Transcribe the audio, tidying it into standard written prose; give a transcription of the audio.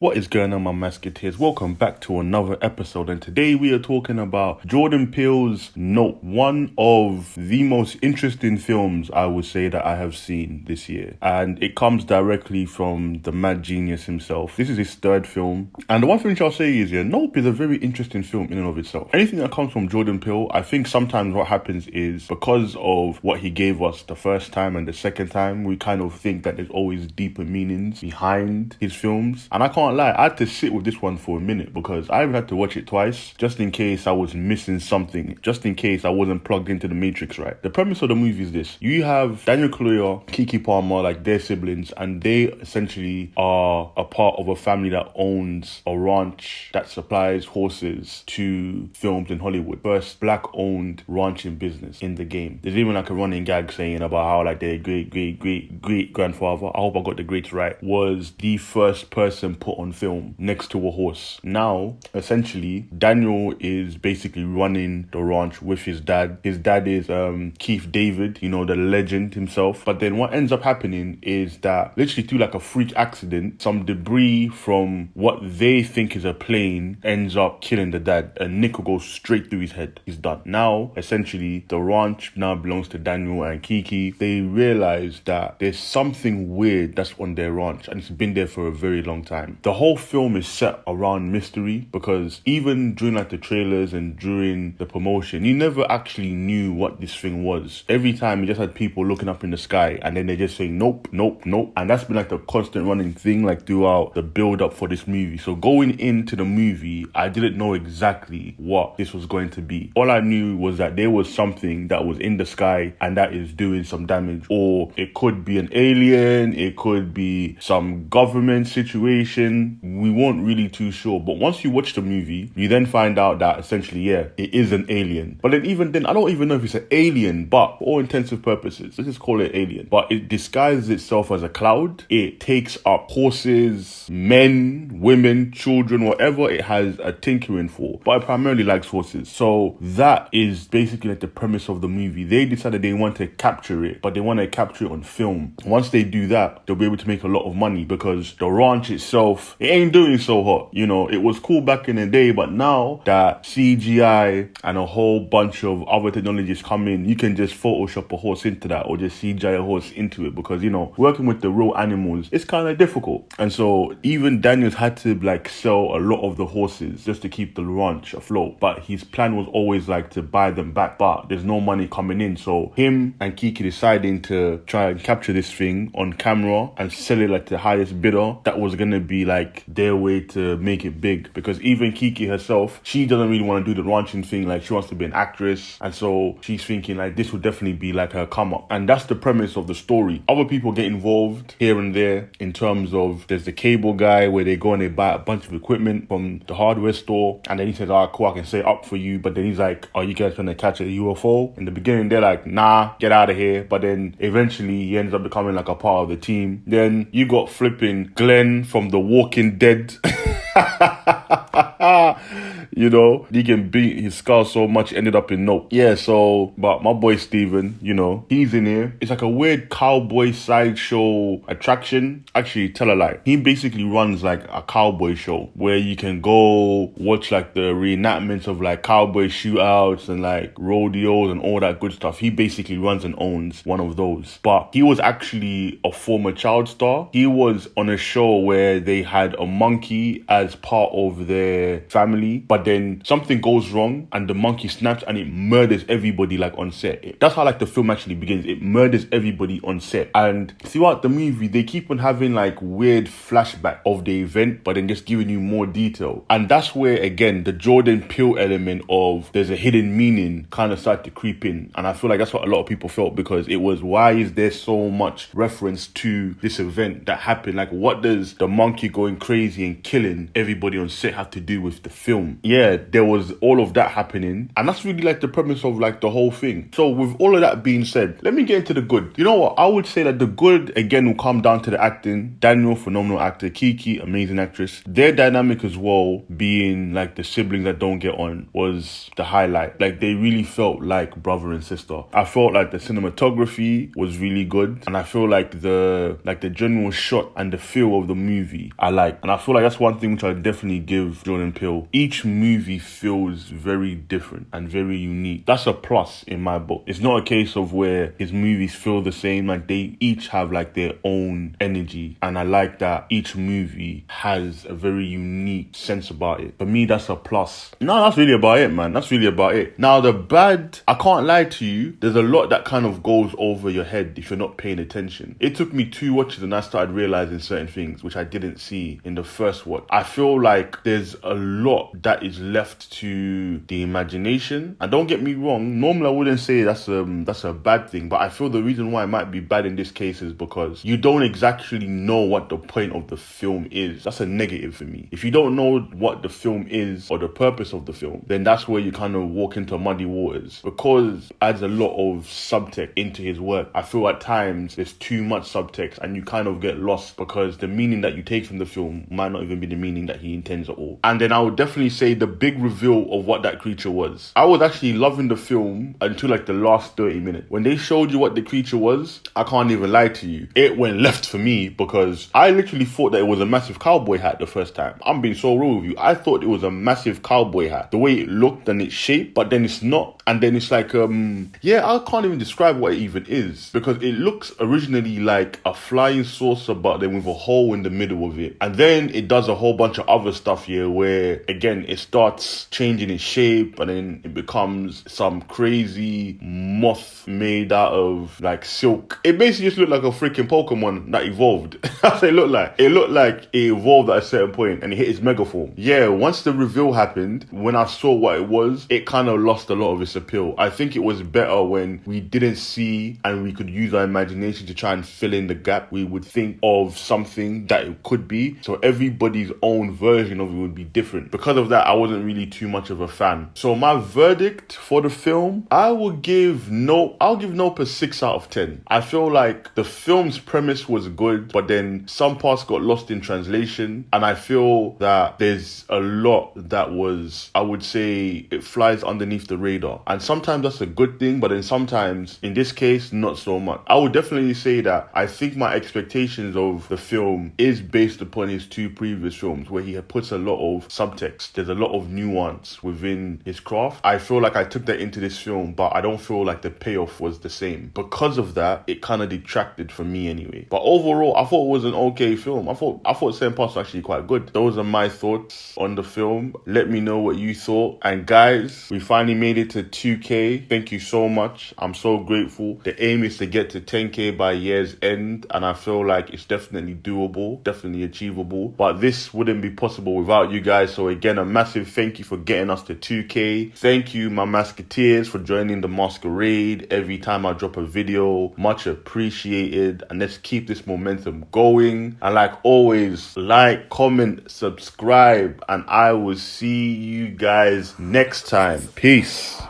What is going on, my Masketeers? Welcome back to another episode, and today we are talking about Jordan Peele's Nope, one of the most interesting films I would say that I have seen this year, and it comes directly from the mad genius himself. This is his third film, and the one thing I'll say is, Nope is a very interesting film in and of itself. Anything that comes from Jordan Peele, I think sometimes what happens is because of what he gave us the first time and the second time, we kind of think that there's always deeper meanings behind his films, and I can't lie, I had to sit with this one for a minute because I even had to watch it twice just in case I was missing something, just in case I wasn't plugged into the matrix right. The premise of the movie is this: you have Daniel Kaluuya, Keke Palmer, like their siblings, and they essentially are a part of a family that owns a ranch that supplies horses to films in Hollywood. First black-owned ranching business in the game. There's even like a running gag saying about how like their great grandfather, I hope I got the greats right, was the first person put on film next to a horse. Now, essentially, Daniel is basically running the ranch with his dad. His dad is Keith David, the legend himself. But then what ends up happening is that literally through like a freak accident, some debris from what they think is a plane ends up killing the dad. A nickel goes straight through his head. He's done. Now, essentially, the ranch now belongs to Daniel and Keke. They realize that there's something weird that's on their ranch, and it's been there for a very long time. The whole film is set around mystery because even during like the trailers and during the promotion, you never actually knew what this thing was. Every time you just had people looking up in the sky and then they're just saying nope, nope, nope. And that's been like the constant running thing like throughout the build up for this movie. So going into the movie, I didn't know exactly what this was going to be. All I knew was that there was something that was in the sky and that is doing some damage, or it could be an alien, it could be some government situation. We weren't really too sure, but once you watch the movie, you then find out that essentially, it is an alien. But then even then, I don't even know if it's an alien, but for all intensive purposes, let's just call it alien. But it disguises itself as a cloud. It takes up horses, men, women, children, whatever it has a tinkering for. But it primarily likes horses. So that is basically like the premise of the movie. They decided they want to capture it, but they want to capture it on film. Once they do that, they'll be able to make a lot of money because the ranch itself, it ain't doing so hot. It was cool back in the day, but now that CGI and a whole bunch of other technologies come in, you can just Photoshop a horse into that or just CGI a horse into it because, working with the real animals, it's kind of difficult. And so even Daniels had to like sell a lot of the horses just to keep the ranch afloat. But his plan was always like to buy them back, but there's no money coming in. So him and Keke deciding to try and capture this thing on camera and sell it like the highest bidder. That was going to be like their way to make it big, because even Keke herself, she doesn't really want to do the ranching thing. Like, she wants to be an actress, and so she's thinking like this would definitely be like her come up. And that's the premise of the story. Other people get involved here and there in terms of, there's the cable guy where they go and they buy a bunch of equipment from the hardware store, and then he says, cool, I can set it up for you. But then he's like, are you guys gonna catch a UFO? In the beginning they're like, nah, get out of here. But then eventually he ends up becoming like a part of the team. Then you got flipping Glenn from The Walking Dead. He can beat his skull so much, ended up in Nope. But my boy Steven, he's in here. It's like a weird cowboy sideshow attraction. Actually, tell a lie. He basically runs like a cowboy show where you can go watch like the reenactments of like cowboy shootouts and like rodeos and all that good stuff. He basically runs and owns one of those. But he was actually a former child star. He was on a show where they had a monkey as part of their family, but then something goes wrong and the monkey snaps and it murders everybody like on set. That's how like the film actually begins. It murders everybody on set, and throughout the movie they keep on having like weird flashback of the event, but then just giving you more detail. And that's where again the Jordan Peele element of there's a hidden meaning kind of started to creep in. And I feel like that's what a lot of people felt, because it was, why is there so much reference to this event that happened? Like, what does the monkey going crazy and killing everybody on set have to do with the film? yeah, there was all of that happening. And that's really like the premise of like the whole thing. So with all of that being said, let me get into the good. You know what? I would say that the good, again, will come down to the acting. Daniel, phenomenal actor. Kiki, amazing actress. Their dynamic as well, being like the siblings that don't get on, was the highlight. Like, they really felt like brother and sister. I felt like the cinematography was really good. And I feel like the general shot and the feel of the movie I like. And I feel like that's one thing which I definitely give Jordan Peele. Each movie feels very different and very unique. That's a plus in my book. It's not a case of where his movies feel the same. Like, they each have like their own energy. And I like that each movie has a very unique sense about it. For me, that's a plus. No, that's really about it, man. That's really about it. Now, the bad, I can't lie to you, there's a lot that kind of goes over your head if you're not paying attention. It took me 2 watches and I started realizing certain things which I didn't see in the first watch. I feel like there's a lot that is left to the imagination. And don't get me wrong, normally I wouldn't say that's a bad thing, but I feel the reason why it might be bad in this case is because you don't exactly know what the point of the film is. That's a negative for me. If you don't know what the film is or the purpose of the film, then that's where you kind of walk into muddy waters, because it adds a lot of subtext into his work. I feel at times there's too much subtext and you kind of get lost because the meaning that you take from the film might not even be the meaning that he intends at all. And then I would definitely say the big reveal of what that creature was. I was actually loving the film until like the last 30 minutes. When they showed you what the creature was, I can't even lie to you, it went left for me, because I literally thought that it was a massive cowboy hat the first time. I'm being so real with you. I thought it was a massive cowboy hat, the way it looked and its shape, but then it's not. And then it's like, yeah, I can't even describe what it even is, because it looks originally like a flying saucer, but then with a hole in the middle of it. And then it does a whole bunch of other stuff here where, again, it starts changing its shape and then it becomes some crazy moth made out of like silk. It basically just looked like a freaking Pokemon that evolved. That's what it looked like. It looked like it evolved at a certain point and it hit its mega form. Yeah, once the reveal happened, when I saw what it was, it kind of lost a lot of its appeal. I think it was better when we didn't see and we could use our imagination to try and fill in the gap. We would think of something that it could be, so everybody's own version of it would be different. Because of that, I wasn't really too much of a fan. So my verdict for the film, I'll give Nope a 6 out of 10. I feel like the film's premise was good, but then some parts got lost in translation, and I feel that there's a lot that was, I would say, it flies underneath the radar. And sometimes that's a good thing, but then sometimes, in this case, not so much. I would definitely say that I think my expectations of the film is based upon his 2 previous films, where he puts a lot of subtext. There's a lot of nuance within his craft. I feel like I took that into this film, but I don't feel like the payoff was the same. Because of that, it kind of detracted from me anyway. But overall, I thought it was an okay film. I thought certain parts were actually quite good. Those are my thoughts on the film. Let me know what you thought. And guys, we finally made it to 2K. Thank you so much. I'm so grateful. The aim is to get to 10K by year's end, and I feel like it's definitely doable, definitely achievable. But this wouldn't be possible without you guys. So again, a massive thank you for getting us to 2K. Thank you, my Masketeers, for joining the masquerade every time I drop a video. Much appreciated. And let's keep this momentum going. And like always, like, comment, subscribe, and I will see you guys next time. Peace.